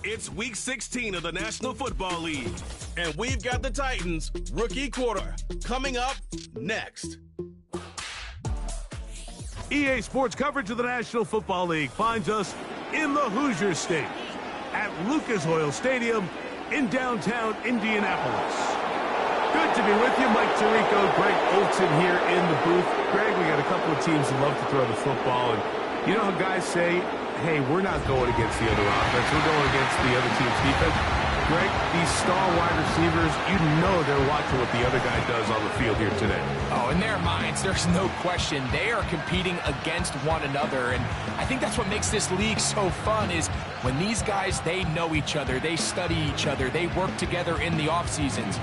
It's Week 16 of the National Football League, and we've got the Titans rookie quarter coming up next. EA Sports coverage of the National Football League finds us in the Hoosier State at Lucas Oil Stadium in downtown Indianapolis. Good to be with you. Mike Tirico, Greg Olson here in the booth. Greg, we got a couple of teams that love to throw the football, and you know how guys say, hey, we're not going against the other offense, we're going against the other team's defense. Greg, these star wide receivers, you know they're watching what the other guy does on the field here today. Oh, in their minds, there's no question. They are competing against one another, and I think that's what makes this league so fun is when these guys, they know each other, they study each other, they work together in the off seasons.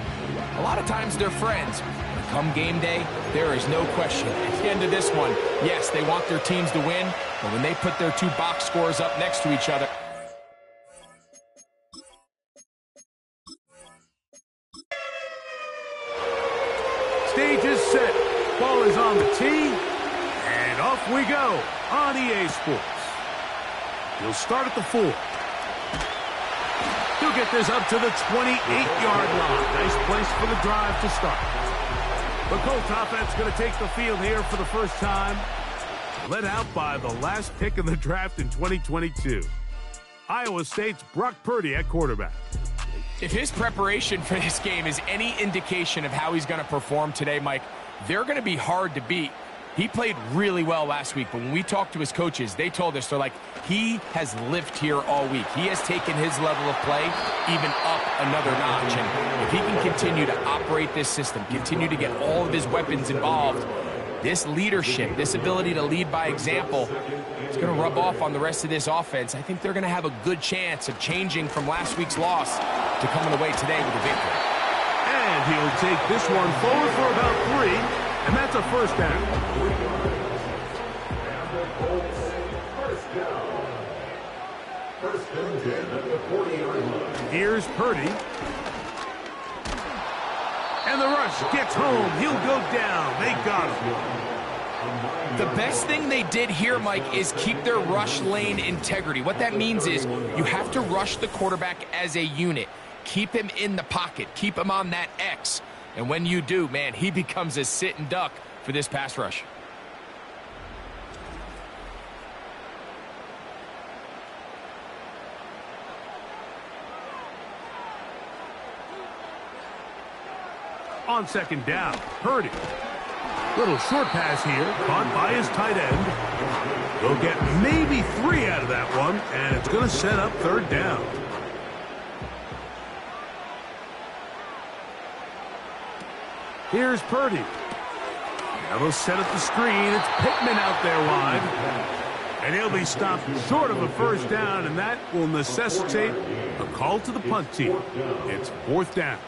A lot of times they're friends. But come game day, there is no question. At the end of this one, yes, they want their teams to win, but when they put their two box scores up next to each other, stage is set. Ball is on the tee. And off we go on EA Sports. He'll start at the 4. He'll get this up to the 28-yard line. Nice place for the drive to start. The Colts offense going to take the field here for the first time. Led out by the last pick of the draft in 2022. Iowa State's Brock Purdy at quarterback. if his preparation for this game is any indication of how he's going to perform today, Mike, they're going to be hard to beat. He played really well last week, but when we talked to his coaches, they told us, they're like, he has lived here all week. He has taken his level of play even up another notch. And if he can continue to operate this system, continue to get all of his weapons involved, this leadership, this ability to lead by example, it's going to rub off on the rest of this offense. I think they're going to have a good chance of changing from last week's loss to coming away today with a victory. And he'll take this one forward for about 3, and that's a first down. Here's Purdy. And the rush gets home. He'll go down. They got him. The best thing they did here, Mike, is keep their rush lane integrity. What that means is you have to rush the quarterback as a unit. Keep him in the pocket. Keep him on that X. And when you do, man, he becomes a sit and duck for this pass rush. On second down, Purdy. Little short pass here, caught by his tight end. They'll get maybe 3 out of that one, and it's going to set up third down. Here's Purdy. Now they'll set up the screen. It's Pittman out there wide. And he'll be stopped short of a first down, and that will necessitate a call to the punt team. It's fourth down.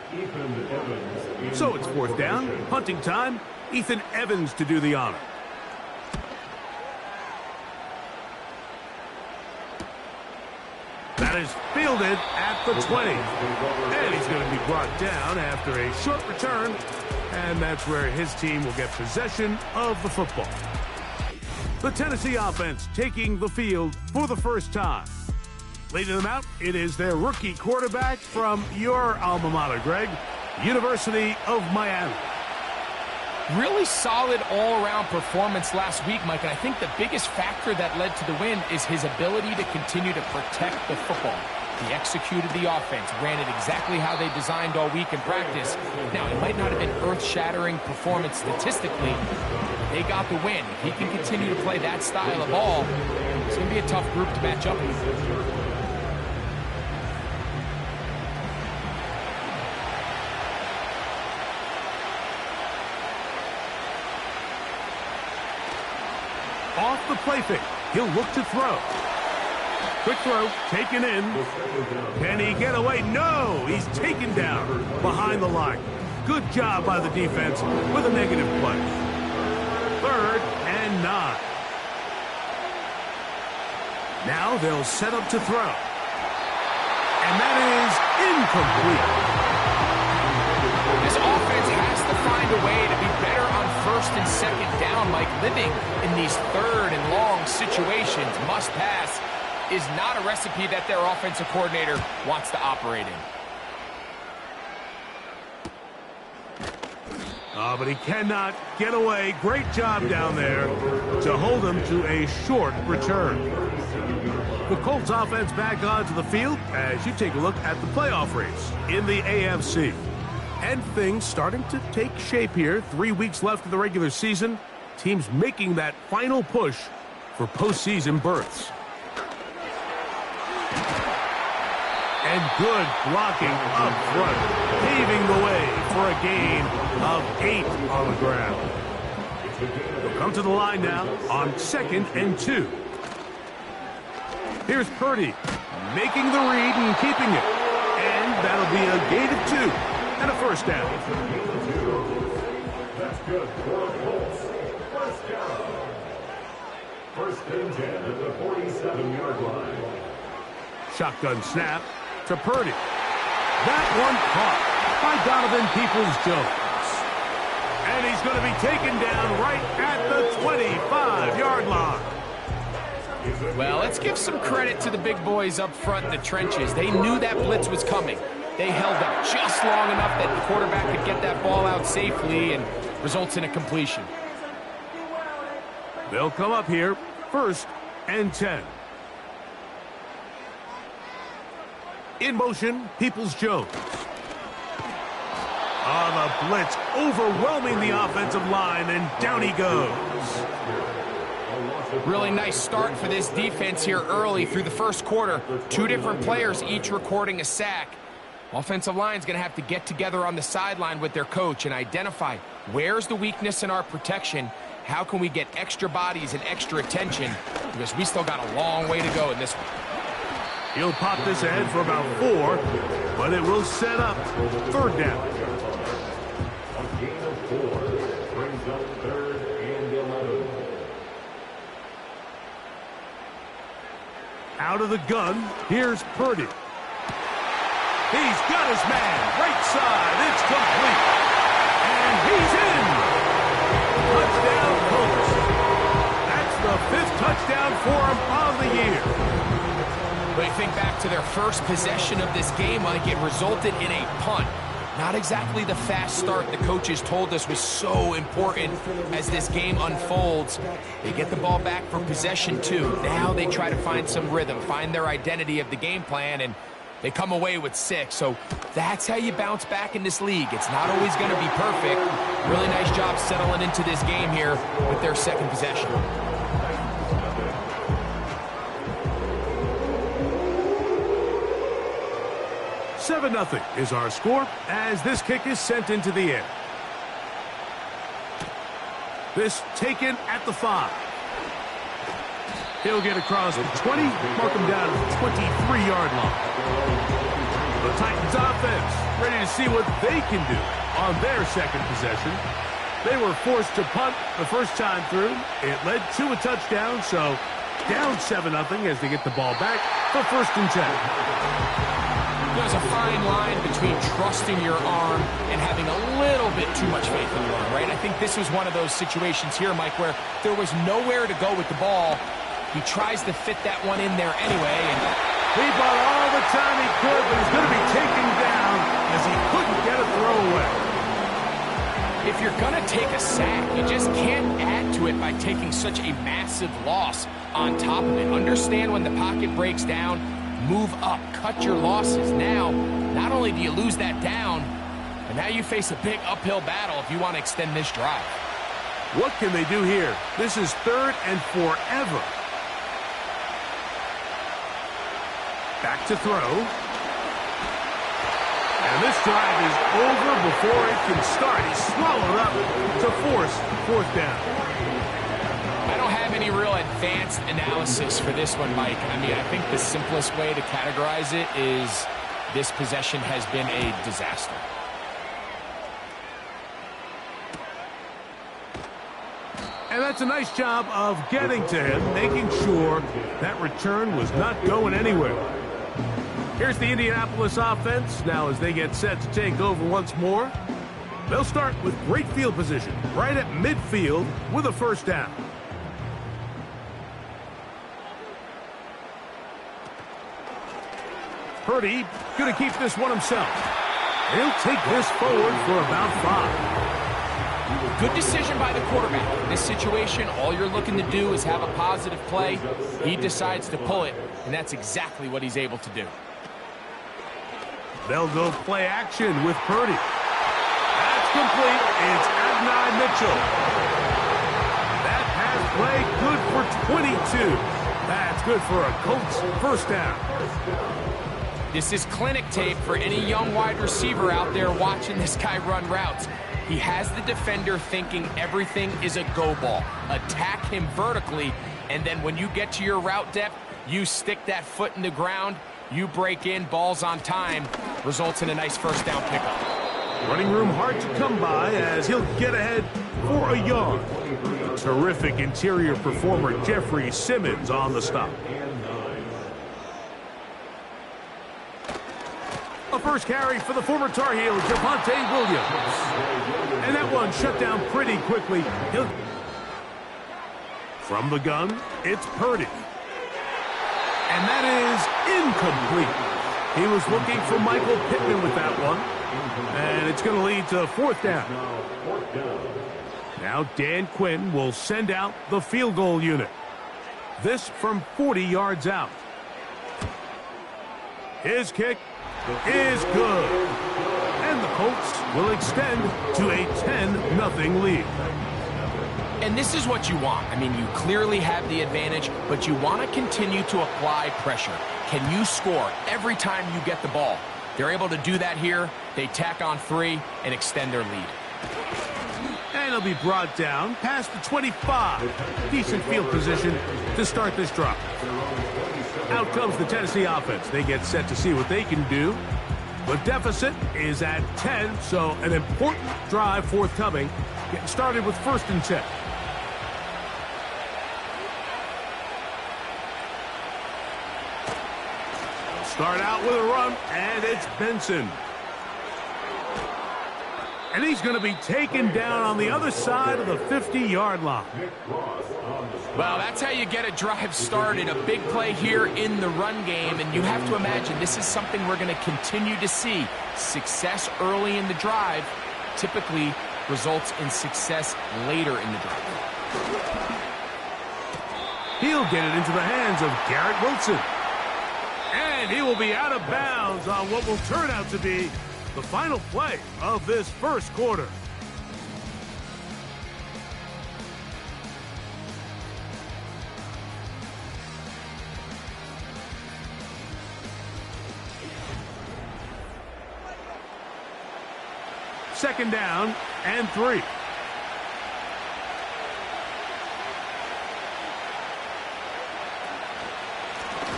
So it's fourth down, punting time. Ethan Evans to do the honor. That is fielded at the 20. And he's going to be brought down after a short return. And that's where his team will get possession of the football. The Tennessee offense taking the field for the first time. Leading them out, it is their rookie quarterback from your alma mater, Greg, University of Miami. Really solid all-around performance last week, Mike, and I think the biggest factor that led to the win is his ability to continue to protect the football. He executed the offense, ran it exactly how they designed all week in practice. Now, it might not have been earth-shattering performance statistically, but they got the win. If he can continue to play that style of ball, it's going to be a tough group to match up with. Off the play fake, he'll look to throw. Quick throw, taken in. Can he get away? No, he's taken down behind the line. Good job by the defense with a negative play. 3rd and 9. Now they'll set up to throw. And that is incomplete. This offense has to find a way to be better on 1st and 2nd down, Mike. Living in these 3rd and long situations, must pass. is not a recipe that their offensive coordinator wants to operate in. But he cannot get away. Great job down there to hold him to a short return. The Colts offense back onto the field as you take a look at the playoff race in the AFC. And things starting to take shape here. 3 weeks left of the regular season. Teams making that final push for postseason berths. And good blocking up front, paving the way for a gain of 8 on the ground. They'll come to the line now on 2nd and 2. Here's Purdy, making the read and keeping it. And that'll be a gain of 2 and a first down. That's good for the Colts. First down. First and 10 at the 47-yard line. Shotgun snap to Purdy. That one caught by Donovan Peoples-Jones. And he's going to be taken down right at the 25-yard line. Well, let's give some credit to the big boys up front in the trenches. They knew that blitz was coming. They held up just long enough that the quarterback could get that ball out safely and results in a completion. They'll come up here, 1st and 10. In motion, Peoples-Jones. The blitz overwhelming the offensive line, and down he goes. Really nice start for this defense here early through the first quarter. 2 different players each recording a sack. Offensive line's going to have to get together on the sideline with their coach and identify where's the weakness in our protection. How can we get extra bodies and extra attention? Because we still got a long way to go in this one. He'll pop this ahead for about 4, but it will set up 3rd down. A gain of 4 brings up 3rd and 11. Out of the gun, here's Purdy. He's got his man, right side, it's complete. And he's in. Touchdown, Colts. That's the 5th touchdown for him on the year. But you think back to their first possession of this game, like it resulted in a punt. Not exactly the fast start the coaches told us was so important as this game unfolds. They get the ball back for possession 2. Now they try to find some rhythm, find their identity of the game plan, and they come away with 6. So that's how you bounce back in this league. It's not always going to be perfect. Really nice job settling into this game here with their 2nd possession. Seven 0 is our score as this kick is sent into the air. This taken at the 5. He'll get across the 20, mark him down to the 23-yard line. The Titans offense ready to see what they can do on their 2nd possession. They were forced to punt the first time through. It led to a touchdown, so down 7-0 as they get the ball back for 1st and 10. There's a fine line between trusting your arm and having a little bit too much faith in your arm, right? I think this was one of those situations here, Mike, where there was nowhere to go with the ball. He tries to fit that one in there anyway. And he bought all the time he could, but he's going to be taken down as he couldn't get a throw away. If you're going to take a sack, you just can't add to it by taking such a massive loss on top of it. Understand when the pocket breaks down, move up, cut your losses. Now, not only do you lose that down, but now you face a big uphill battle if you want to extend this drive. What can they do here? This is 3rd and forever. Back to throw. And this drive is over before it can start. He's swallowed up to force 4th down. I don't have any real advanced analysis for this one, Mike. I mean, I think the simplest way to categorize it is this possession has been a disaster. And that's a nice job of getting to him, making sure that return was not going anywhere. Here's the Indianapolis offense. Now as they get set to take over once more, they'll start with great field position right at midfield with a 1st down. Purdy going to keep this one himself. He'll take this forward for about 5. Good decision by the quarterback. In this situation, all you're looking to do is have a positive play. He decides to pull it, and that's exactly what he's able to do. They'll go play action with Purdy. That's complete. It's Adonai Mitchell. That pass play good for 22. That's good for a Colts first down. This is clinic tape for any young wide receiver out there watching this guy run routes. He has the defender thinking everything is a go ball. Attack him vertically, and then when you get to your route depth, you stick that foot in the ground, you break in, balls on time, results in a nice first down pickup. Running room hard to come by as he'll get ahead for a yard. Terrific interior performer Jeffrey Simmons on the stop. A first carry for the former Tar Heel, Javonte Williams. And that one shut down pretty quickly. From the gun, it's Purdy. And that is incomplete. He was looking for Michael Pittman with that one. And it's going to lead to 4th down. Now Dan Quinn will send out the field goal unit. This from 40 yards out. His kick is good. And the Colts will extend to a 10-0 lead. And this is what you want. I mean, you clearly have the advantage, but you want to continue to apply pressure. Can you score every time you get the ball? They're able to do that here. They tack on 3 and extend their lead. And he'll be brought down past the 25. Decent field position to start this drive. Out comes the Tennessee offense. They get set to see what they can do. The deficit is at 10, so an important drive forthcoming. Getting started with 1st and 10. Start out with a run, and it's Benson. And he's going to be taken down on the other side of the 50-yard line. Well, that's how you get a drive started. A big play here in the run game, and you have to imagine this is something we're going to continue to see. Success early in the drive typically results in success later in the drive. He'll get it into the hands of Garrett Wilson. And he will be out of bounds on what will turn out to be the final play of this first quarter. Second down and 3.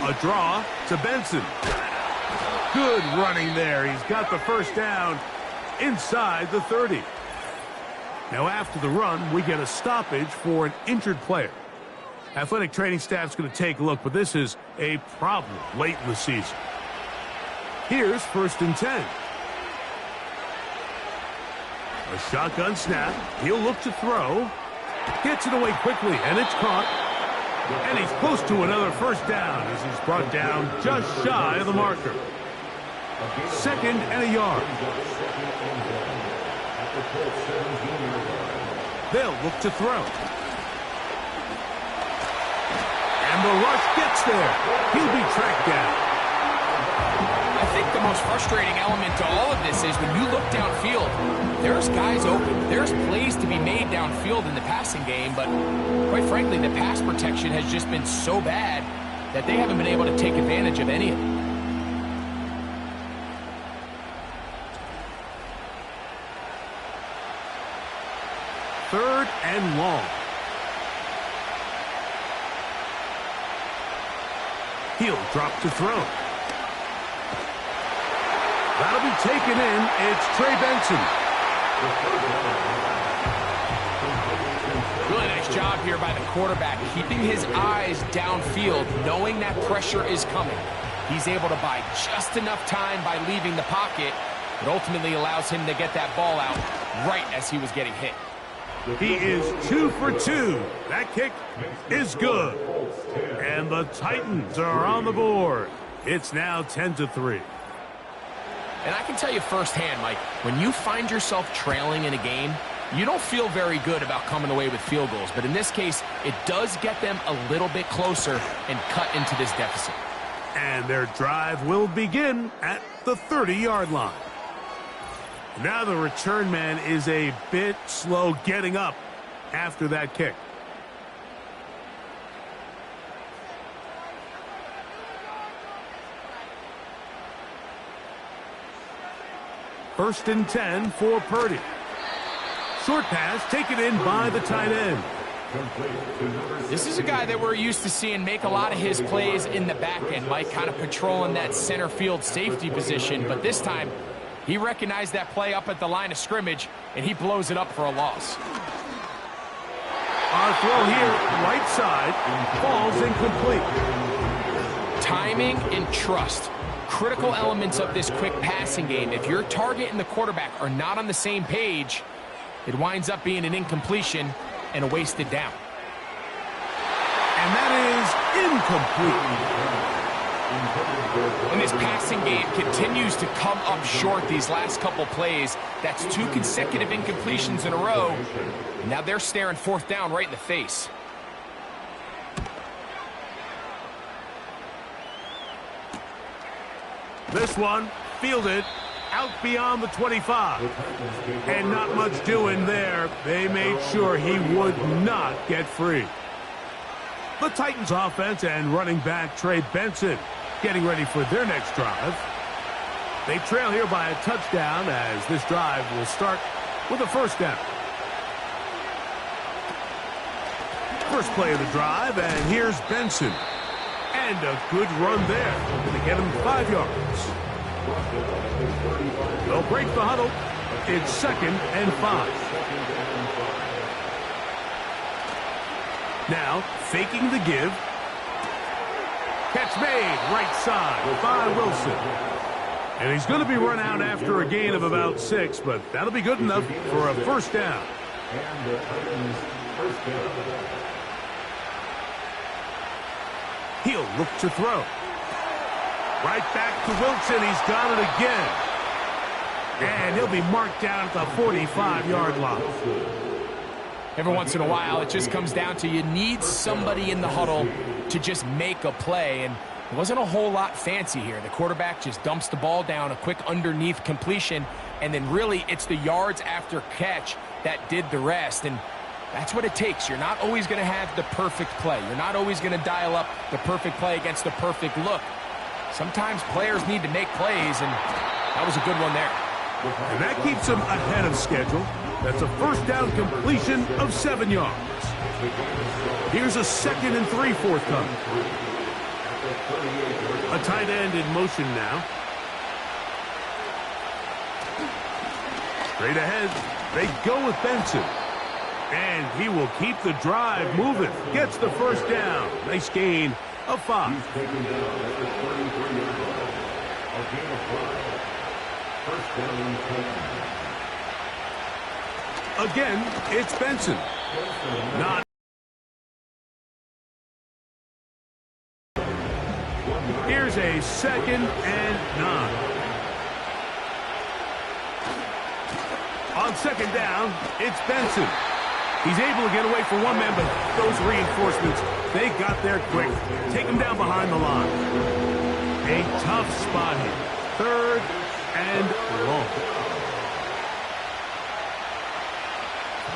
A draw to Benson. Good running there. He's got the first down inside the 30. Now after the run, we get a stoppage for an injured player. Athletic training staff's going to take a look, but this is a problem late in the season. Here's 1st and 10. A shotgun snap. He'll look to throw. Gets it away quickly, and it's caught. And he's close to another first down as he's brought down just shy of the marker. 2nd and a yard. They'll look to throw. And the rush gets there. He'll be tracked down. I think the most frustrating element to all of this is when you look downfield, there's guys open. There's plays to be made downfield in the passing game, but quite frankly, the pass protection has just been so bad that they haven't been able to take advantage of any of it. Third and long. He'll drop to throw. That'll be taken in. It's Trey Benson. Really nice job here by the quarterback, keeping his eyes downfield, knowing that pressure is coming. He's able to buy just enough time by leaving the pocket, but ultimately allows him to get that ball out right as he was getting hit. He is 2 for 2. That kick is good. And the Titans are on the board. It's now 10-3. And I can tell you firsthand, Mike, when you find yourself trailing in a game, you don't feel very good about coming away with field goals. But in this case, it does get them a little bit closer and cut into this deficit. And their drive will begin at the 30-yard line. Now the return man is a bit slow getting up after that kick. First and 10 for Purdy. Short pass taken in by the tight end. This is a guy that we're used to seeing make a lot of his plays in the back end, Mike, kind of patrolling that center field safety position. But this time, he recognized that play up at the line of scrimmage, and he blows it up for a loss. Our throw here, right side, falls incomplete. Timing and trust. Critical elements of this quick passing game. If your target and the quarterback are not on the same page, it winds up being an incompletion and a wasted down. And that is incomplete. And this passing game continues to come up short these last couple plays. That's 2 consecutive incompletions in a row. Now they're staring fourth down right in the face. This one fielded out beyond the 25. And not much doing there. They made sure he would not get free. The Titans offense and running back Trey Benson getting ready for their next drive. They trail here by a touchdown as this drive will start with a first down. First play of the drive, and here's Benson. And a good run there to get him 5 yards. They'll break the huddle. It's 2nd and 5. Now, faking the give. Catch made, right side by Wilson. And he's going to be run out after a gain of about 6, but that'll be good enough for a first down. And the Titans' first down. He'll look to throw. Right back to Wilson. He's got it again. And he'll be marked down at the 45-yard line. Every once in a while, it just comes down to you need somebody in the huddle to just make a play. And it wasn't a whole lot fancy here. The quarterback just dumps the ball down, a quick underneath completion, and then really it's the yards after catch that did the rest. And that's what it takes. You're not always going to have the perfect play. You're not always going to dial up the perfect play against the perfect look. Sometimes players need to make plays, and that was a good one there. And that keeps him ahead of schedule. That's a first down completion of 7 yards. Here's a 2nd and 3 forthcoming. A tight end in motion now. Straight ahead, they go with Benson. And he will keep the drive moving. Gets the first down. Nice gain of 5. He's taken down at the 33-yard line. A gain of 5. First down and 10. Again, it's Benson. Not. Here's a 2nd and 9. On 2nd down, it's Benson. He's able to get away from one man, but those reinforcements, they got there quick. Take him down behind the line. A tough spot here. 3rd and long.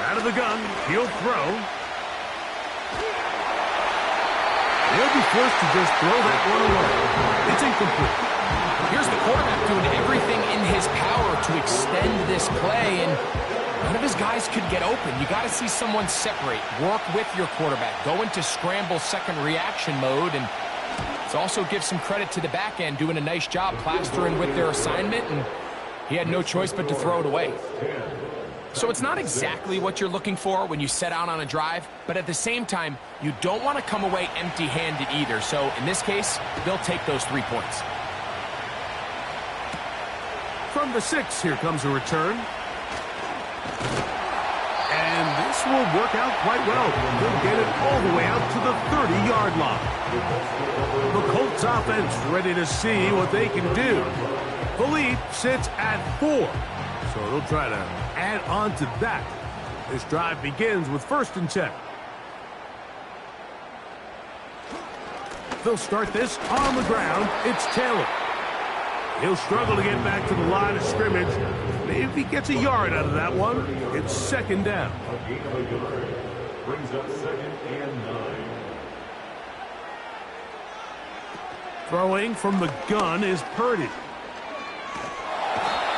Out of the gun, he'll throw. He'll be forced to just throw that one away. It's incomplete. Here's the quarterback doing everything in his power to extend this play, and none of his guys could get open. You got to see someone separate, work with your quarterback, go into scramble second reaction mode, and it also gives some credit to the back end doing a nice job plastering with their assignment, and he had no choice but to throw it away. So it's not exactly what you're looking for when you set out on a drive, but at the same time, you don't want to come away empty-handed either. So in this case, they'll take those 3 points. From the 6, here comes a return. And this will work out quite well. They'll get it all the way out to the 30-yard 20-yard line. The Colts offense ready to see what they can do. The lead sits at 4, so they'll try to add on to that. This drive begins with 1st and 10. They'll start this on the ground. It's Taylor. He'll struggle to get back to the line of scrimmage. Maybe he gets a yard out of that one. It's 2nd down. A gain of a yard brings up 2nd and 9. Throwing from the gun is Purdy.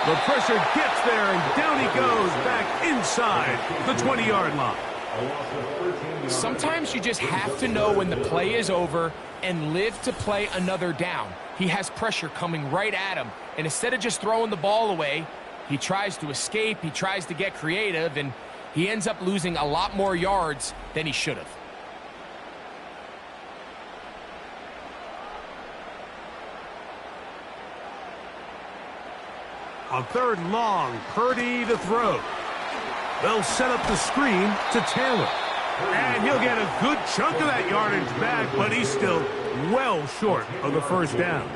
The pressure gets there, and down he goes back inside the 20-yard line. Sometimes you just have to know when the play is over and live to play another down. He has pressure coming right at him, and instead of just throwing the ball away, he tries to escape, he tries to get creative, and he ends up losing a lot more yards than he should have. On 3rd and long, Purdy to throw. They'll set up the screen to Taylor. And he'll get a good chunk of that yardage back, but he's still well short of the 1st down.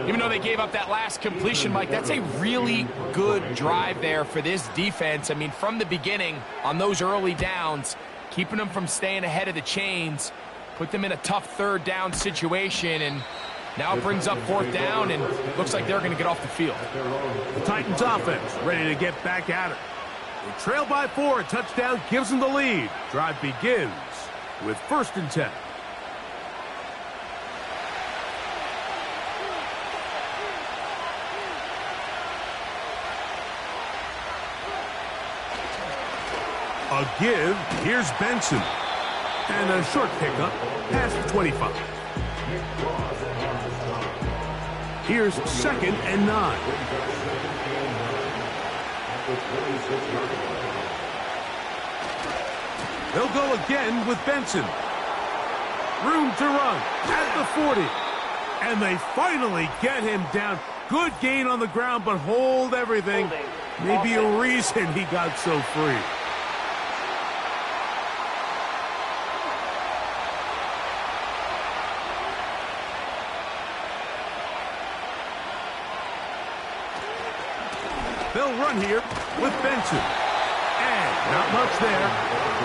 Even though they gave up that last completion, Mike, that's a really good drive there for this defense. I mean, from the beginning, on those early downs, keeping them from staying ahead of the chains, put them in a tough 3rd down situation, and now it brings up 4th down, and looks like they're going to get off the field. The Titans offense ready to get back at it. They trail by 4. A touchdown gives them the lead. Drive begins with 1st and 10. A give. Here's Benson. And a short pickup past the 25. Here's 2nd and 9. They'll go again with Benson. Room to run at the 40. And they finally get him down. Good gain on the ground, but hold everything. Maybe a reason he got so free. They'll run here with Benson. And not much there.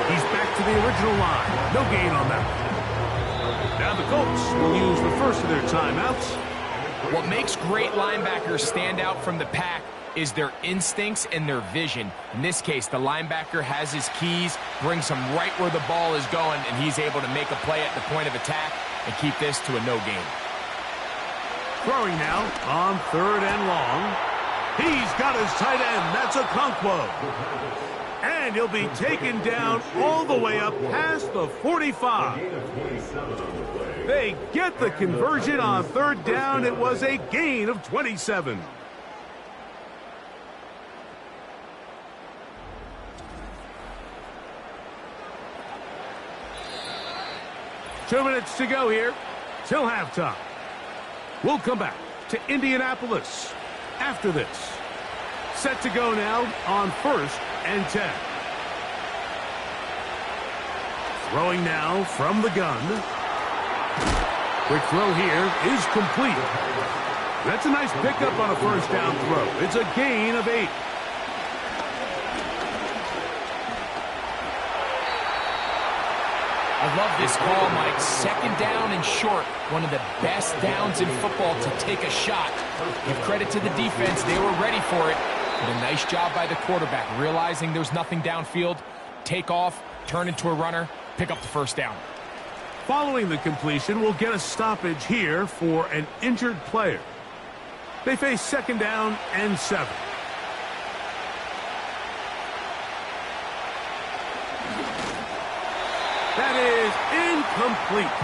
He's back to the original line. No gain on that. Now the Colts will use the first of their timeouts. What makes great linebackers stand out from the pack is their instincts and their vision. In this case, the linebacker has his keys, brings him right where the ball is going, and he's able to make a play at the point of attack and keep this to a no gain. Throwing now on 3rd and long. He's got his tight end. That's Okonkwo. And he'll be taken down all the way up past the 45. They get the conversion on 3rd down. It was a gain of 27. Two minutes to go here till halftime. We'll come back to Indianapolis after this. Set to go now on 1st and 10. Throwing now from the gun. Quick throw here is complete. That's a nice pickup on a 1st down throw. It's a gain of 8. I love this call, Mike. 2nd down and short. One of the best downs in football to take a shot. Give credit to the defense. They were ready for it. But a nice job by the quarterback, realizing there's nothing downfield. Take off, turn into a runner, pick up the 1st down. Following the completion, we'll get a stoppage here for an injured player. They face 2nd down and 7. That is incomplete.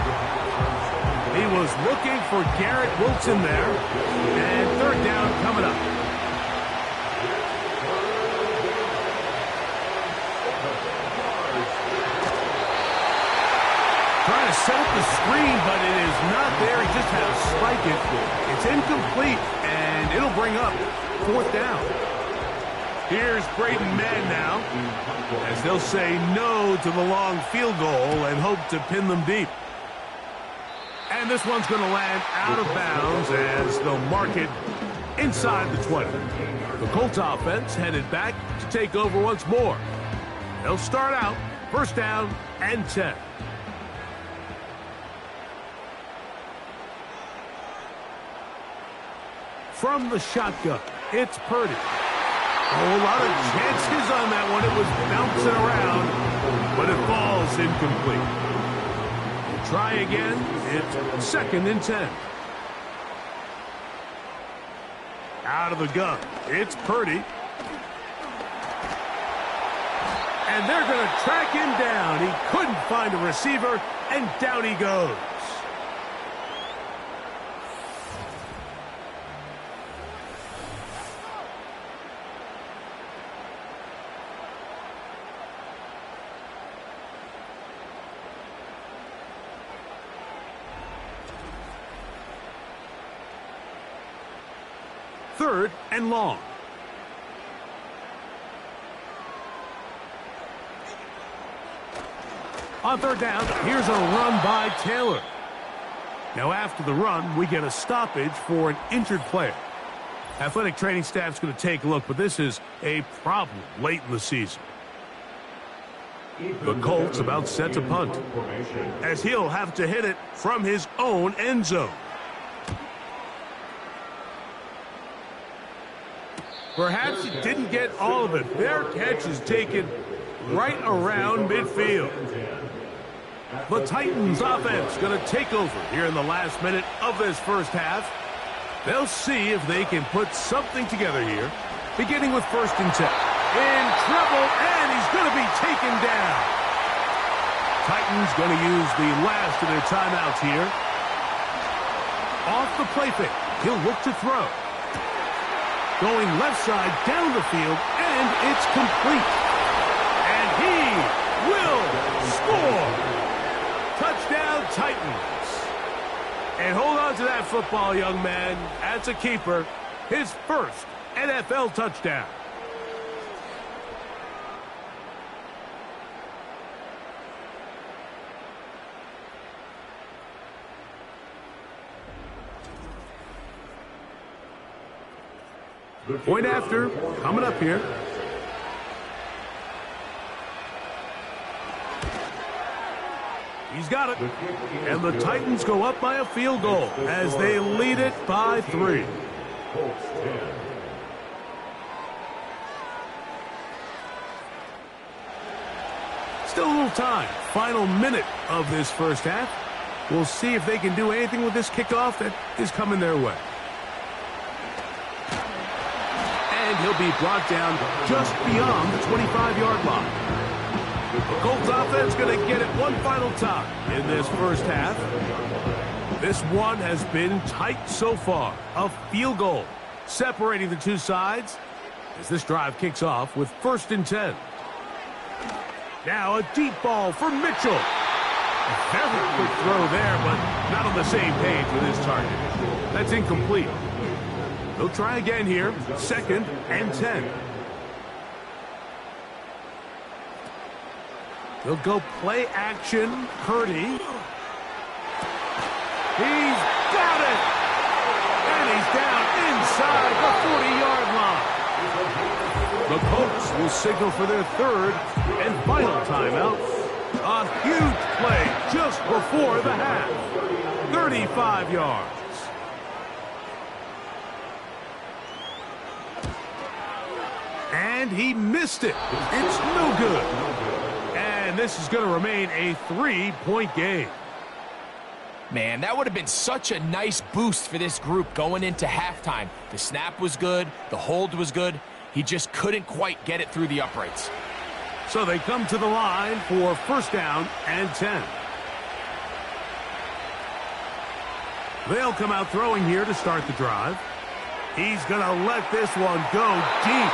He was looking for Garrett Wilson there. And 3rd down coming up. Trying to set up the screen, but it is not there. He just had to spike it. It's incomplete, and it'll bring up 4th down. Here's Braden Mann now, as they'll say no to the long field goal and hope to pin them deep. And this one's going to land out of bounds as they'll mark it inside the 20. The Colts offense headed back to take over once more. They'll start out first down and 10. From the shotgun, it's Purdy. Oh, a lot of chances on that one. It was bouncing around, but it falls incomplete. We'll try again. It's second and 10. Out of the gun, it's Purdy. And they're going to track him down. He couldn't find a receiver, and down he goes. Third and long. On third down, here's a run by Taylor. Now after the run, we get a stoppage for an injured player. Athletic training staff's going to take a look, but this is a problem late in the season. The Colts about set to punt, as he'll have to hit it from his own end zone. Perhaps he didn't get all of it. Their catch is taken right around midfield. The Titans offense going to take over here in the last minute of this first half. They'll see if they can put something together here, beginning with first and 10. In trouble, and he's going to be taken down. Titans going to use the last of their timeouts here. Off the play fake, he'll look to throw. Going left side down the field, and it's complete. And he will score. Touchdown, Titans. And hold on to that football, young man. That's a keeper. His first NFL touchdown. Point after, coming up here. He's got it. And the Titans go up by a field goal as they lead it by 3. Still a little time. Final minute of this first half. We'll see if they can do anything with this kickoff that is coming their way. And he'll be brought down just beyond the 25-yard line. The Colts offense going to get it one final time in this first half. This one has been tight so far. A field goal separating the two sides as this drive kicks off with first and 10. Now a deep ball for Mitchell. A very quick throw there, but not on the same page with his target. That's incomplete. They'll try again here. Second and 10. They'll go play action. Purdy. He's got it! And he's down inside the 40-yard line. The Colts will signal for their third and final timeout. A huge play just before the half. 35 yards. And he missed it. It's no good. And this is going to remain a 3-point game. Man, that would have been such a nice boost for this group going into halftime. The snap was good. The hold was good. He just couldn't quite get it through the uprights. So they come to the line for first down and 10. They'll come out throwing here to start the drive. He's going to let this one go deep.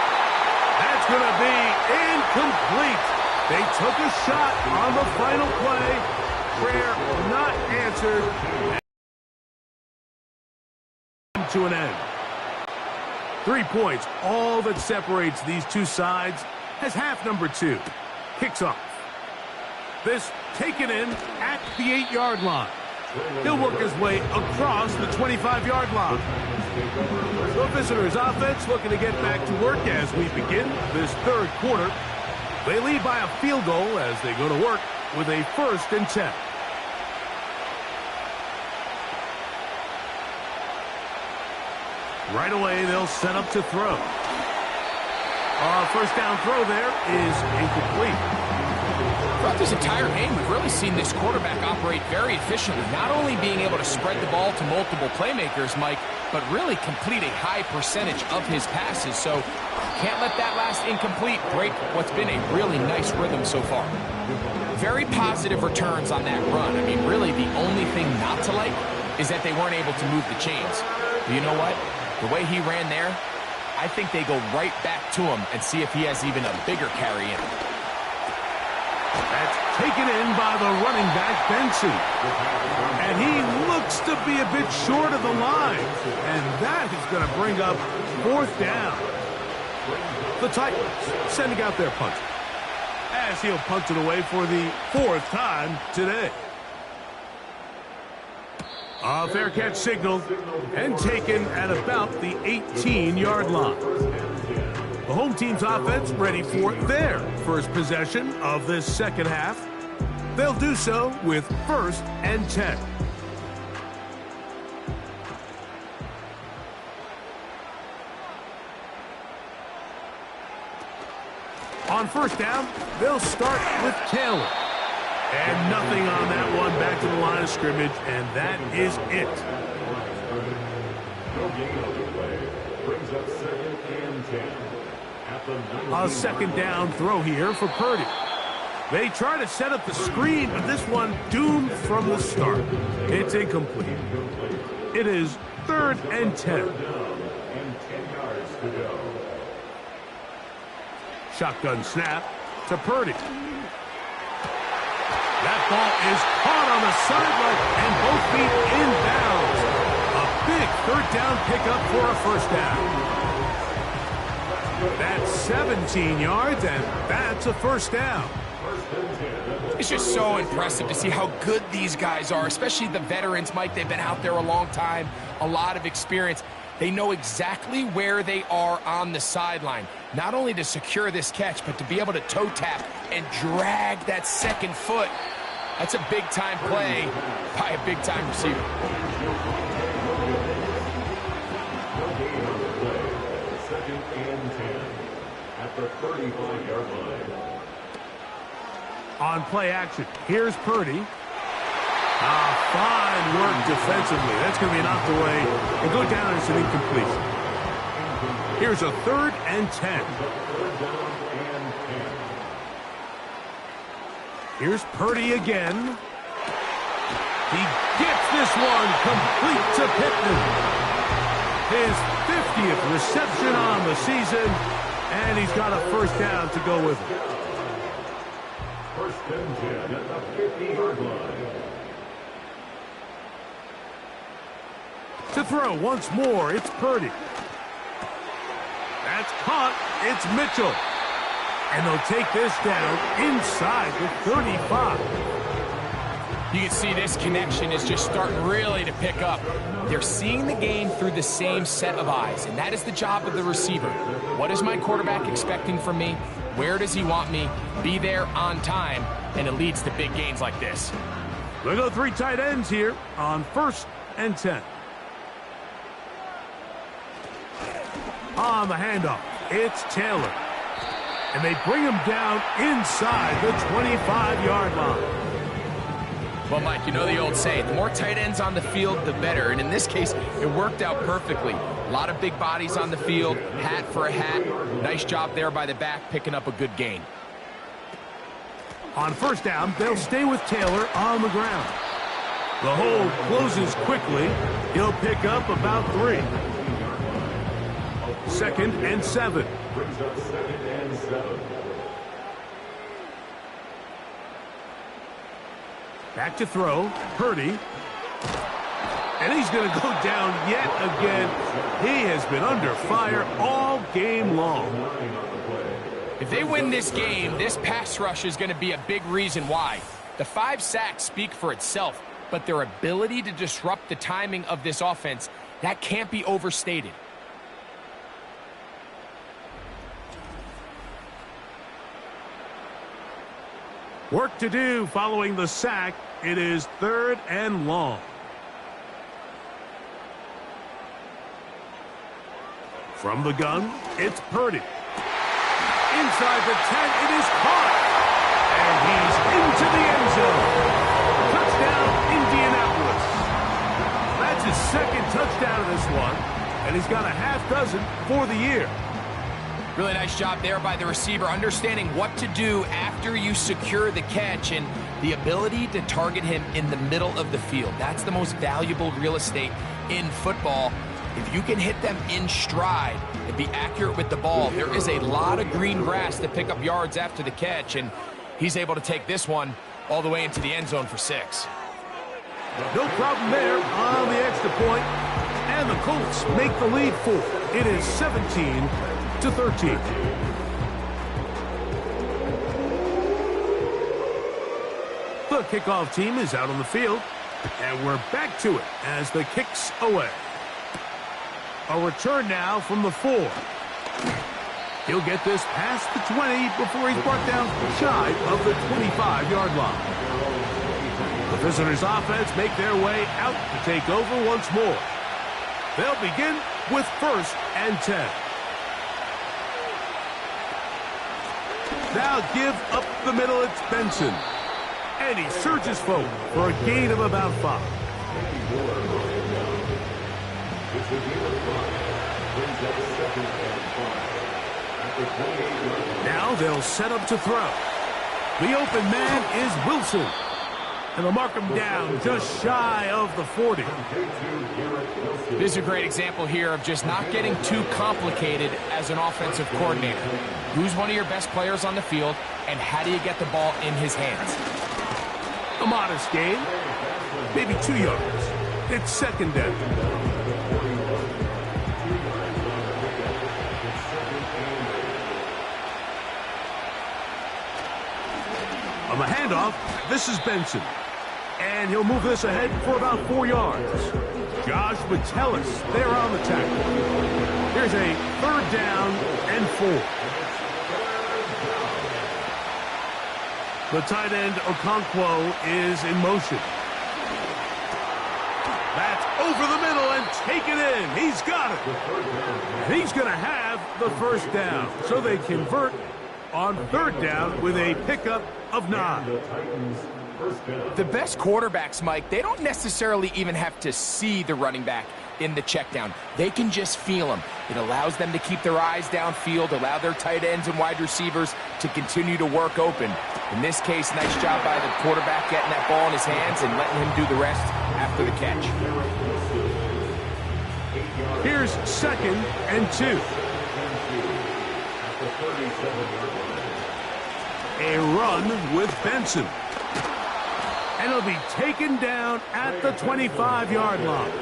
That's going to be incomplete. They took a shot on the final play. Prayer not answered. To an end. 3 points, all that separates these two sides, as half number 2 kicks off. This taken in at the 8-yard line. He'll work his way across the 25-yard line. The visitors' offense looking to get back to work as we begin this third quarter. They lead by a field goal as they go to work with a 1st and 10. Right away, they'll set up to throw. First down throw there is incomplete. Throughout this entire game, we've really seen this quarterback operate very efficiently, not only being able to spread the ball to multiple playmakers, Mike, but really complete a high percentage of his passes. So can't let that last incomplete break what's been a really nice rhythm so far. Very positive returns on that run. I mean, really the only thing not to like is that they weren't able to move the chains. But you know what? The way he ran there, I think they go right back to him and see if he has even a bigger carry in him. That's taken in by the running back, Benson. And he looks to be a bit short of the line. And that is going to bring up 4th down. The Titans sending out their punter, as he'll punt it away for the 4th time today. A fair catch signal and taken at about the 18-yard line. The home team's offense ready for their first possession of this second half. They'll do so with 1st and 10. On 1st down, they'll start with Taylor. And nothing on that one, back to the line of scrimmage, and that is it. A 2nd down throw here for Purdy. They try to set up the screen, but this one doomed from the start. It's incomplete. It is 3rd and 10. Shotgun snap to Purdy. That ball is caught on the sideline, and both feet inbounds. A big 3rd down pickup for a 1st down. That's 17 yards, and that's a 1st down. It's just so impressive to see how good these guys are, especially the veterans, Mike. They've been out there a long time, a lot of experience. They know exactly where they are on the sideline, not only to secure this catch, but to be able to toe tap and drag that 2nd foot. That's a big-time play by a big-time receiver. 2nd and 10 at the 35-yard line. On play action, here's Purdy. Fine work defensively. That's going to be knocked away and go down as an incompletion. Here's a 3rd and 10. Here's Purdy again. He gets this one complete to Pittman. His 50th reception on the season, and he's got a 1st down to go with it. 1st and 10 at the 50-yard line. To throw once more, it's Purdy. That's caught. It's Mitchell. And they'll take this down inside the 35. You can see this connection is just starting really to pick up. They're seeing the game through the same set of eyes, and that is the job of the receiver. What is my quarterback expecting from me? Where does he want me? Be there on time, and it leads to big gains like this. We'll go 3 tight ends here on 1st and 10. On the handoff, it's Taylor. And they bring him down inside the 25-yard line. Well, Mike, you know the old saying, the more tight ends on the field, the better. And in this case, it worked out perfectly. A lot of big bodies on the field, hat for a hat. Nice job there by the back, picking up a good gain. On 1st down, they'll stay with Taylor on the ground. The hold closes quickly. He'll pick up about 3. 2nd and 7. Brings up 2nd and 7. Back to throw, Purdy. And he's going to go down yet again. He has been under fire all game long. If they win this game, this pass rush is going to be a big reason why. The 5 sacks speak for itself, but their ability to disrupt the timing of this offense, that can't be overstated. Work to do following the sack. It is 3rd and long. From the gun, it's Purdy. Inside the 10, it is caught. And he's into the end zone. Touchdown, Indianapolis. That's his 2nd touchdown of this one, and he's got a half dozen for the year. Really nice job there by the receiver, understanding what to do after you secure the catch and the ability to target him in the middle of the field. That's the most valuable real estate in football. If you can hit them in stride and be accurate with the ball, there is a lot of green grass to pick up yards after the catch, and he's able to take this one all the way into the end zone for 6. No problem there on the extra point, and the Colts make the lead 4. It is 17-13. The kickoff team is out on the field, and we're back to it as the kick's away. A return now from the 4. He'll get this past the 20 before he's brought down shy of the 25-yard line. The visitors' offense make their way out to take over once more. They'll begin with 1st and 10. Now give up the middle, it's Benson. And he surges forward for a gain of about 5. Now they'll set up to throw. The open man is Wilson. And they'll mark him down just shy of the 40. This is a great example here of just not getting too complicated as an offensive coordinator. Who's one of your best players on the field, and how do you get the ball in his hands? A modest gain, maybe 2 yards. It's 2nd down. On the handoff, this is Benson. And he'll move this ahead for about 4 yards. Josh Metellus there on the tackle. Here's a 3rd down and 4. The tight end, Okonkwo, is in motion. That's over the middle and taken in. He's got it. And he's going to have the 1st down. So they convert on 3rd down with a pickup of 9. The best quarterbacks, Mike, they don't necessarily even have to see the running back in the check down. They can just feel him. It allows them to keep their eyes downfield, allow their tight ends and wide receivers to continue to work open. In this case, nice job by the quarterback getting that ball in his hands and letting him do the rest after the catch. Here's 2nd and 2. A run with Benson. And he'll be taken down at the 25-yard line.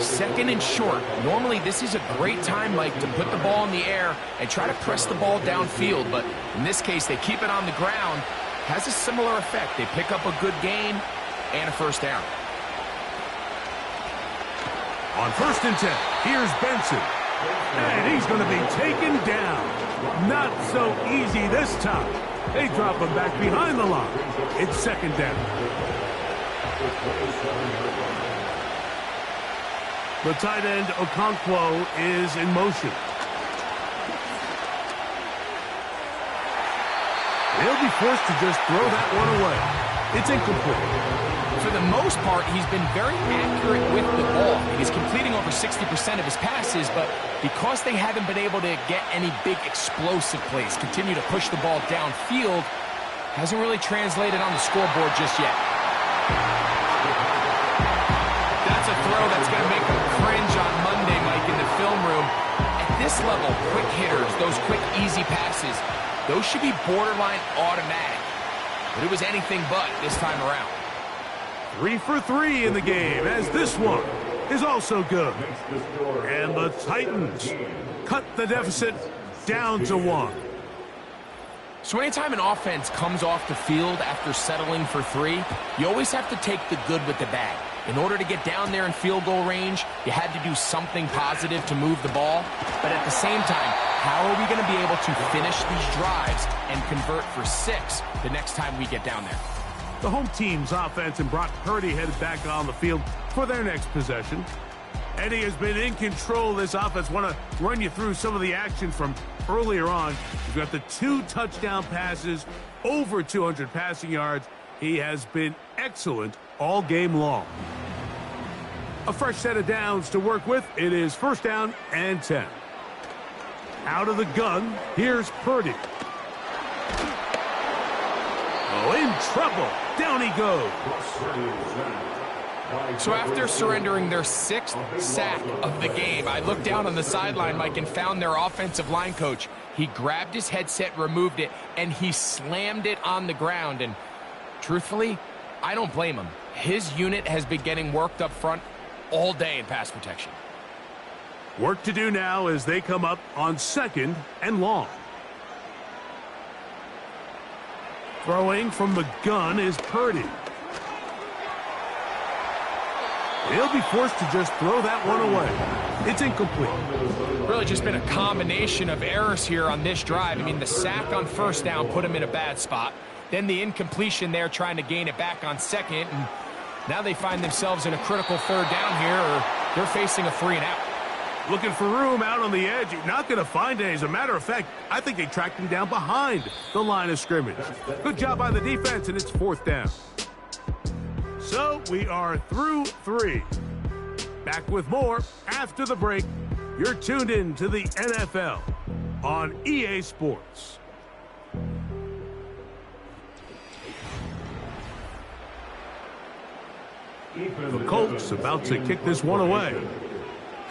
2nd and short. Normally, this is a great time, Mike, to put the ball in the air and try to press the ball downfield. But in this case, they keep it on the ground. Has a similar effect. They pick up a good gain and a 1st down. On 1st and 10, here's Benson. And he's going to be taken down. Not so easy this time. They drop him back behind the line. It's 2nd down. The tight end, Okonkwo, is in motion. They'll be forced to just throw that one away. It's incomplete. For the most part, he's been very accurate with the ball. He's completing over 60% of his passes, but because they haven't been able to get any big explosive plays, continue to push the ball downfield, hasn't really translated on the scoreboard just yet. That's a throw that's going to make him cringe on Monday, Mike, in the film room. At this level, quick hitters, those quick, easy passes, those should be borderline automatic. But it was anything but this time around. 3 for 3 in the game, as this one is also good. And the Titans cut the deficit down to 1. So anytime an offense comes off the field after settling for 3, you always have to take the good with the bad. In order to get down there in field goal range, you had to do something positive to move the ball. But at the same time, how are we going to be able to finish these drives and convert for 6 the next time we get down there? The home team's offense and Brock Purdy headed back on the field for their next possession. Eddie has been in control of this offense. Want to run you through some of the action from earlier on. He's got the 2 touchdown passes, over 200 passing yards. He has been excellent all game long. A fresh set of downs to work with. It is 1st down and 10. Out of the gun, here's Purdy. Oh, in trouble. Down he goes. So after surrendering their 6th sack of the game, I looked down on the sideline, Mike, and found their offensive line coach. He grabbed his headset, removed it, and he slammed it on the ground. And truthfully, I don't blame him. His unit has been getting worked up front all day in pass protection. Work to do now as they come up on 2nd and long. Throwing from the gun is Purdy. He'll be forced to just throw that one away. It's incomplete. Really just been a combination of errors here on this drive. I mean, the sack on 1st down put him in a bad spot. Then the incompletion there trying to gain it back on 2nd. And now they find themselves in a critical 3rd down here, or they're facing a 3 and out. Looking for room out on the edge. You're not going to find any. As a matter of fact, I think they tracked him down behind the line of scrimmage. Good job by the defense, and it's 4th down. So we are through 3. Back with more after the break. You're tuned in to the NFL on EA Sports. The Colts about to kick this one away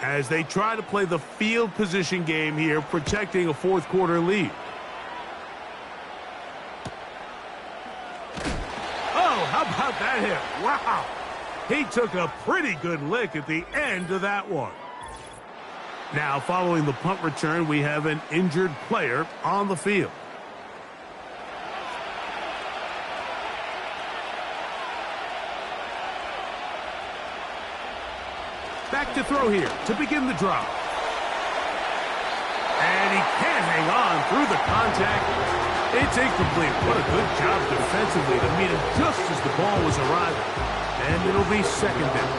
as they try to play the field position game here, protecting a 4th quarter lead. Oh, how about that hit? Wow. He took a pretty good lick at the end of that one. Now, following the punt return, we have an injured player on the field. Back to throw here to begin the drive. And he can't hang on through the contact. It's incomplete. What a good job defensively to meet him just as the ball was arriving. And it'll be 2nd down.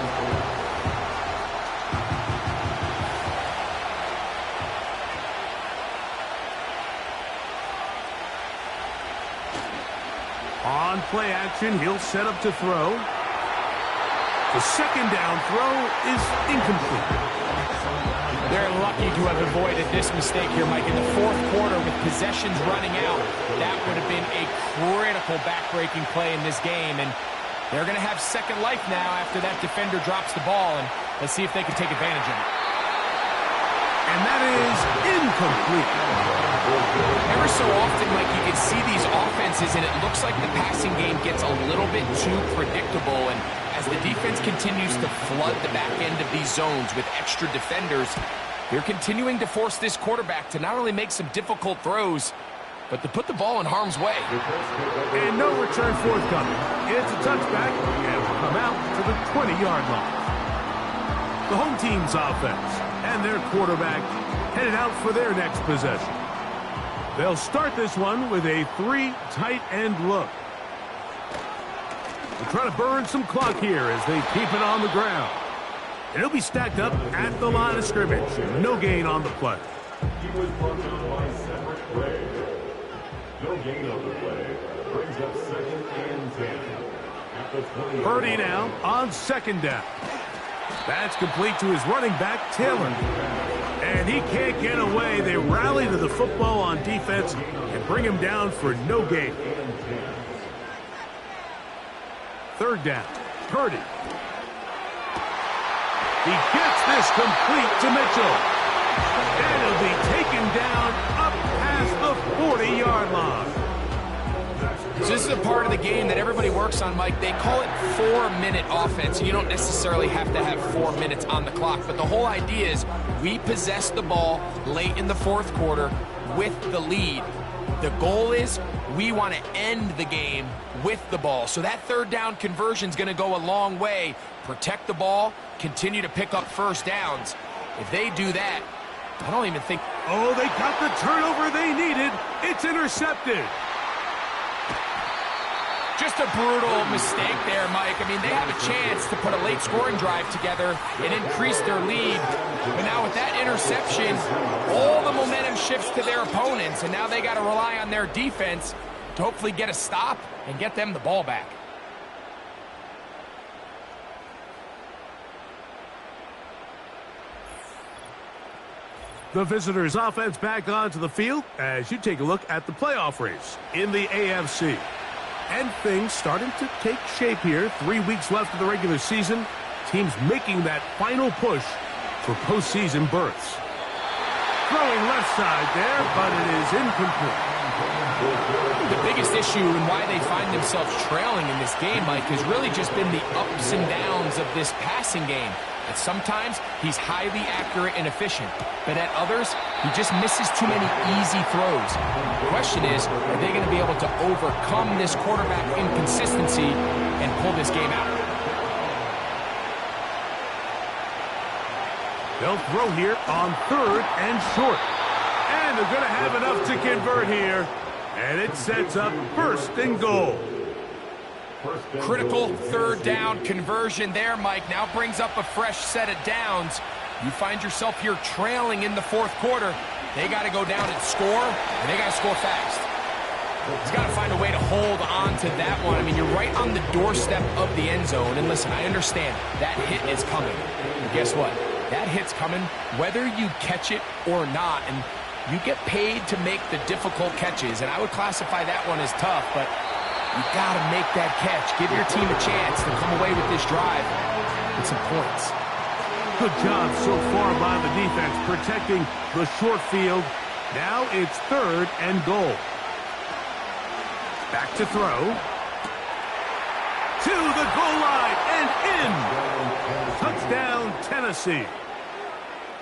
On play action, he'll set up to throw. The 2nd down throw is incomplete. They're lucky to have avoided this mistake here, Mike. In the 4th quarter with possessions running out, that would have been a critical back-breaking play in this game. And they're going to have second life now after that defender drops the ball. And let's see if they can take advantage of it. And that is incomplete. Ever so often, Mike, you can see these offenses, and it looks like the passing game gets a little bit too predictable. And as the defense continues to flood the back end of these zones with extra defenders, they're continuing to force this quarterback to not only make some difficult throws, but to put the ball in harm's way. And no return forthcoming. It's a touchback, and will come out to the 20-yard line. The home team's offense and their quarterback headed out for their next possession. They'll start this one with a 3 tight end look. They're trying to burn some clock here as they keep it on the ground. And it'll be stacked up at the line of scrimmage. No gain on the play. He was brought down by Cedric Gray. No gain on the play. Brings up 2nd and 10. At the 20. Purdy now on 2nd down. That's complete to his running back, Taylor. And he can't get away. They rally to the football on defense and bring him down for no gain. 3rd down, Purdy. He gets this complete to Mitchell. And he'll be taken down up past the 40-yard line. So this is a part of the game that everybody works on, Mike. They call it 4-minute offense. You don't necessarily have to have 4 minutes on the clock, but the whole idea is we possess the ball late in the fourth quarter with the lead. The goal is we want to end the game with the ball. So that third down conversion is going to go a long way. Protect the ball, continue to pick up first downs. If they do that, I don't even think... Oh, they got the turnover they needed. It's intercepted. Just a brutal mistake there, Mike. I mean, they have a chance to put a late scoring drive together and increase their lead. But now with that interception, all the momentum shifts to their opponents, and now they got to rely on their defense to hopefully get a stop and get them the ball back. The visitors' offense back onto the field as you take a look at the playoff race in the AFC. And things starting to take shape here. 3 weeks left of the regular season. Teams making that final push for postseason berths. Throwing left side there, but it is incomplete. The biggest issue and why they find themselves trailing in this game, Mike, has really just been the ups and downs of this passing game. At sometimes, he's highly accurate and efficient, but at others, he just misses too many easy throws. The question is, are they going to be able to overcome this quarterback inconsistency and pull this game out? They'll throw here on 3rd and short. And they're going to have enough to convert here. And it sets up 1st and goal. Critical third down conversion there, Mike. Now brings up a fresh set of downs. You find yourself here trailing in the fourth quarter. They got to go down and score, and they got to score fast. He's got to find a way to hold on to that one. I mean, you're right on the doorstep of the end zone. And listen, I understand that hit is coming. But guess what? That hit's coming whether you catch it or not. And you get paid to make the difficult catches. And I would classify that one as tough, but you got to make that catch. Give your team a chance to come away with this drive with some points. Good job so far by the defense protecting the short field. Now it's 3rd and goal. Back to throw. To the goal line and in. Touchdown, Tennessee.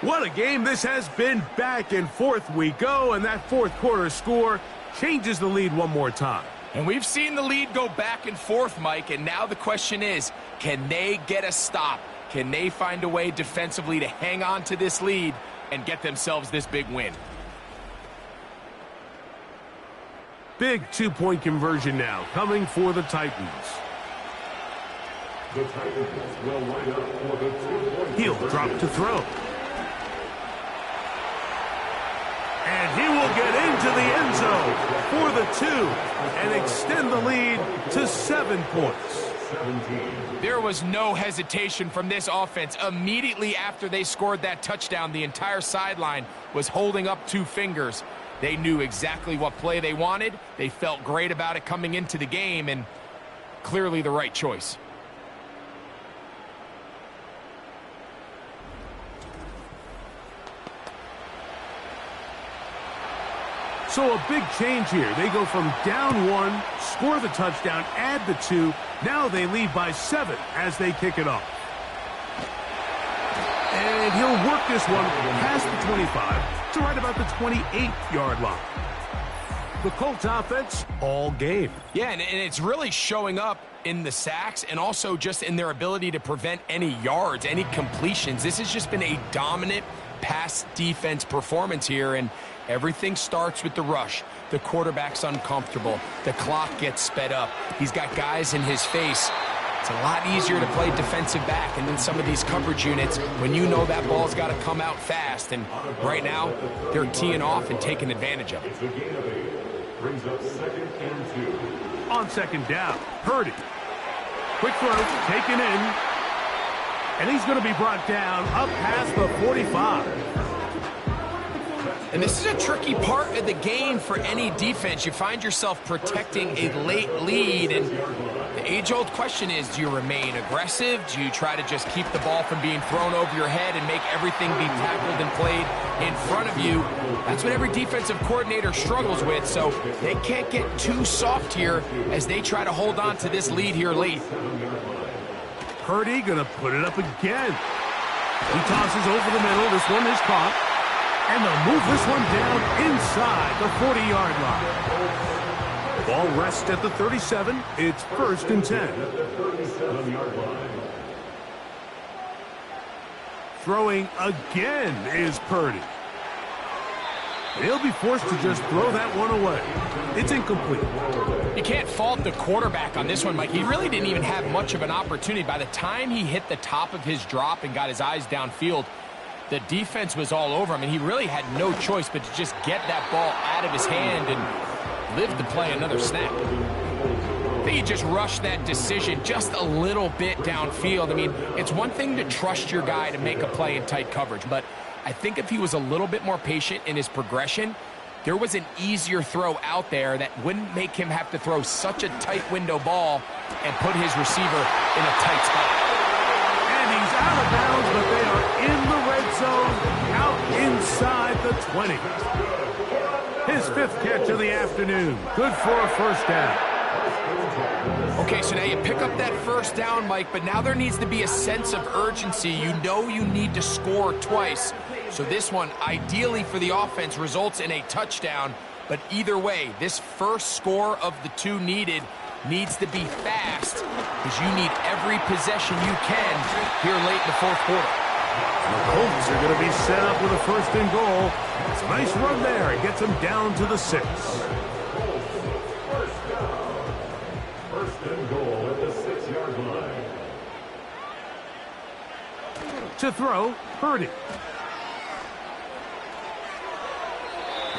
What a game this has been. Back and forth we go, and that fourth quarter score changes the lead one more time. And we've seen the lead go back and forth, Mike, and now the question is, can they get a stop? Can they find a way defensively to hang on to this lead and get themselves this big win? Big two-point conversion now coming for the Titans. The Titans will line up for the 2-point. He'll drop to throw. And he will get into the end zone for the 2 and extend the lead to 7 points. 17. There was no hesitation from this offense. Immediately after they scored that touchdown, the entire sideline was holding up 2 fingers. They knew exactly what play they wanted. They felt great about it coming into the game, and clearly the right choice. So a big change here. They go from down 1, score the touchdown, add the 2. Now they lead by 7 as they kick it off. And he'll work this one past the 25 to right about the 28-yard line. The Colts offense all game. Yeah, and it's really showing up in the sacks and also just in their ability to prevent any yards, any completions. This has just been a dominant pass defense performance here, and everything starts with the rush. The quarterback's uncomfortable. The clock gets sped up. He's got guys in his face. It's a lot easier to play defensive back, and then some of these coverage units, when you know that ball's got to come out fast, and right now they're teeing off and taking advantage of it. It's a gain of 8. Brings up 2nd and 2. On 2nd down, Purdy. Quick throw, taken in. And he's going to be brought down up past the 45. And this is a tricky part of the game for any defense. You find yourself protecting a late lead, and The age-old question is, do you remain aggressive? Do you try to just keep the ball from being thrown over your head and make everything be tackled and played in front of you? That's what every defensive coordinator struggles with, so they can't get too soft here as they try to hold on to this lead here late. Purdy gonna put it up again. He tosses over the middle. This one is caught. And they'll move this one down inside the 40-yard line. Ball rests at the 37. It's 1st and 10. Throwing again is Purdy. He'll be forced to just throw that one away. It's incomplete. You can't fault the quarterback on this one, Mike. He really didn't even have much of an opportunity. By the time he hit the top of his drop and got his eyes downfield, the defense was all over him, and he really had no choice but to just get that ball out of his hand and live to play another snap. I think he just rushed that decision just a little bit downfield. I mean, it's one thing to trust your guy to make a play in tight coverage, but I think if he was a little bit more patient in his progression, there was an easier throw out there that wouldn't make him have to throw such a tight window ball and put his receiver in a tight spot. And he's out of bounds, but they are in the red zone, out inside the 20. His 5th catch of the afternoon. Good for a 1st down. Okay, so now you pick up that 1st down, Mike, but now there needs to be a sense of urgency. You know you need to score twice. So this one, ideally for the offense, results in a touchdown. But either way, this first score of the 2 needed needs to be fast because you need every possession you can here late in the 4th quarter. The Colts are going to be set up with a 1st and goal. It's a nice run there. It gets them down to the 6. First and goal at the 6-yard line. To throw, Purdy.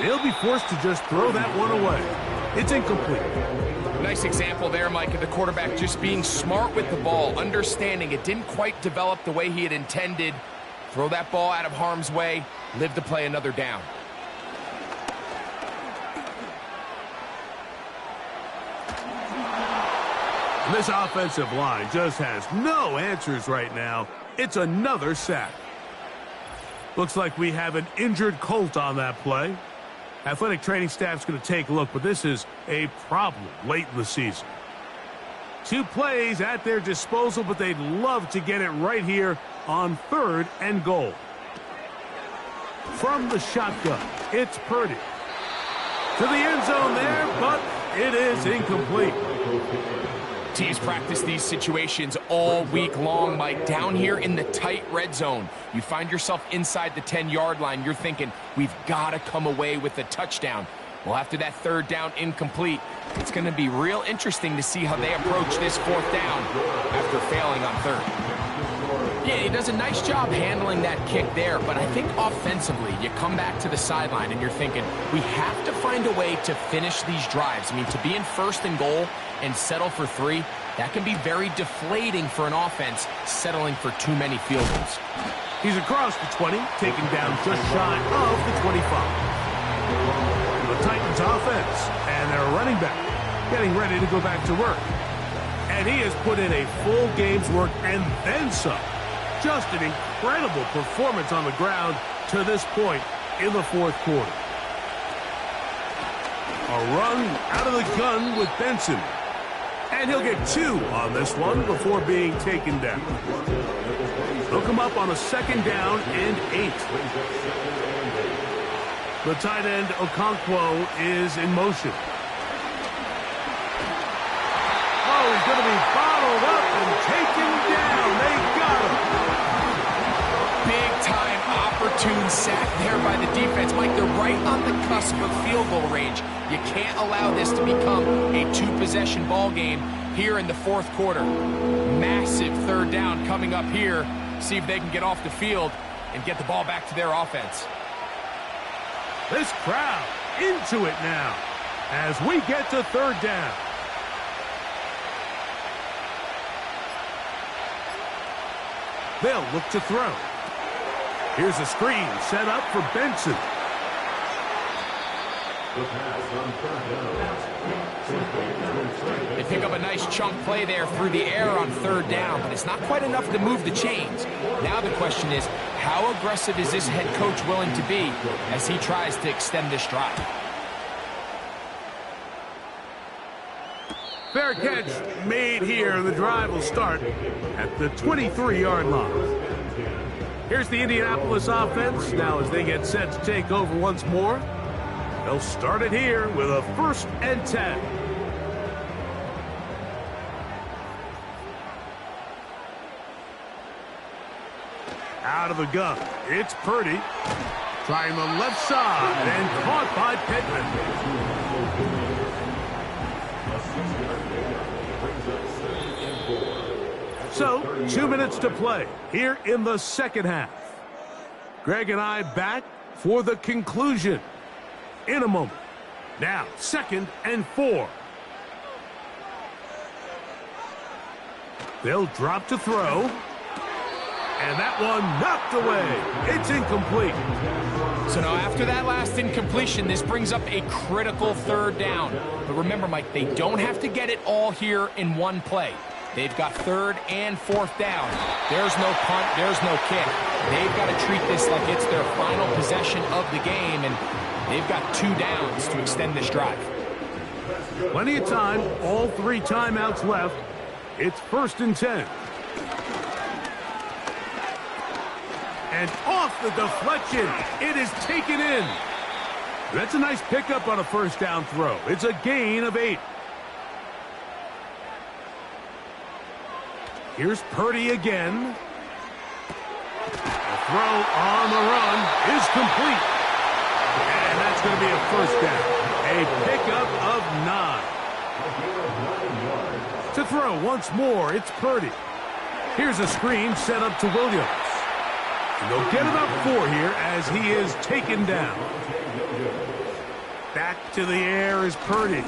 He'll be forced to just throw that one away. It's incomplete. Nice example there, Mike, of the quarterback just being smart with the ball, understanding it didn't quite develop the way he had intended. Throw that ball out of harm's way, live to play another down. This offensive line just has no answers right now. It's another sack. Looks like we have an injured Colt on that play. Athletic training staff's going to take a look, but this is a problem late in the season. 2 plays at their disposal, but they'd love to get it right here on 3rd and goal. From the shotgun, it's Purdy. To the end zone there, but it is incomplete. Teams practice these situations all week long, Mike. Down here in the tight red zone, you find yourself inside the 10-yard line. You're thinking, we've got to come away with a touchdown. Well, after that 3rd down incomplete, it's going to be real interesting to see how they approach this 4th down after failing on 3rd. Yeah, he does a nice job handling that kick there, but I think offensively, you come back to the sideline and you're thinking, we have to find a way to finish these drives. I mean, to be in 1st and goal and settle for 3, that can be very deflating for an offense settling for too many field goals. He's across the 20, taken down just shy of the 25. The Titans offense and their running back getting ready to go back to work. And he has put in a full game's work and then some. Just an incredible performance on the ground to this point in the 4th quarter. A run out of the gun with Benson. And he'll get 2 on this one before being taken down. They'll come up on a 2nd down and 8. The tight end, Okonkwo, is in motion. Oh, he's going to be bottled up and taken down. They got him. Big-time opportune sack there by the defense. Mike, they're right on the cusp of field goal range. You can't allow this to become a 2-possession ball game here in the 4th quarter. Massive 3rd down coming up here. See if they can get off the field and get the ball back to their offense. This crowd into it now as we get to 3rd down. They'll look to throw. Here's a screen set up for Benson. The pass on third down. They pick up a nice chunk play there through the air on third down, but it's not quite enough to move the chains. Now the question is, how aggressive is this head coach willing to be as he tries to extend this drive? Fair catch made here. The drive will start at the 23-yard line. Here's the Indianapolis offense. Now as they get set to take over once more, they'll start it here with a 1st and 10. Out of the gun, it's Purdy. Trying the left side and caught by Pittman. So, 2 minutes to play here in the second half. Greg and I back for the conclusion in a moment. Now, 2nd and 4. They'll drop to throw. And that one knocked away. It's incomplete. So now after that last incompletion, this brings up a critical 3rd down. But remember, Mike, they don't have to get it all here in one play. They've got 3rd and 4th down. There's no punt, there's no kick. They've got to treat this like it's their final possession of the game, and they've got 2 downs to extend this drive. Plenty of time, all 3 timeouts left. It's 1st and 10. And off the deflection, it is taken in. That's a nice pickup on a 1st down throw. It's a gain of 8. Here's Purdy again. The throw on the run is complete. And that's going to be a 1st down. A pickup of 9. To throw once more, it's Purdy. Here's a screen set up to Williams. And they'll get about 4 here as he is taken down. Back to the air is Purdy.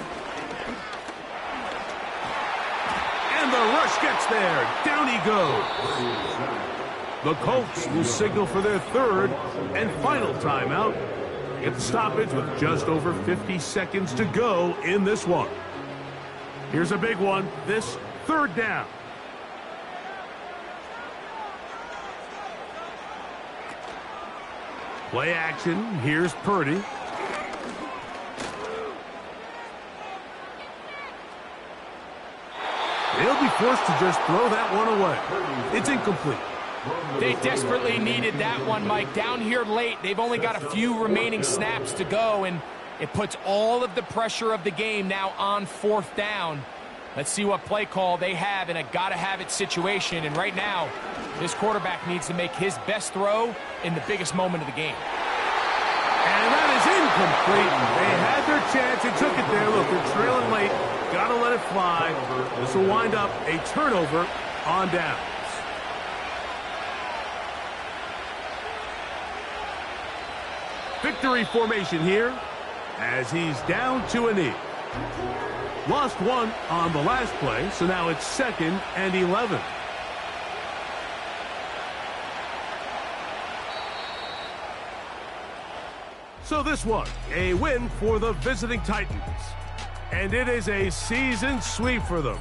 And the rush gets there. Down he goes. The Colts will signal for their 3rd and final timeout. Get the stoppage with just over 50 seconds to go in this one. Here's a big one. This 3rd down. Play action. Here's Purdy. They'll be forced to just throw that one away. It's incomplete. They desperately needed that one, Mike. Down here late, they've only got a few remaining snaps to go, and it puts all of the pressure of the game now on 4th down. Let's see what play call they have in a gotta-have-it situation. And right now, this quarterback needs to make his best throw in the biggest moment of the game. And that is incomplete. They had their chance. They took it there. Look, they're trailing late. Got to let it fly. This will wind up a turnover on downs. Victory formation here as he's down to a knee. Lost 1 on the last play, so now it's 2nd and 11. So this one, a win for the visiting Titans. And it is a season sweep for them.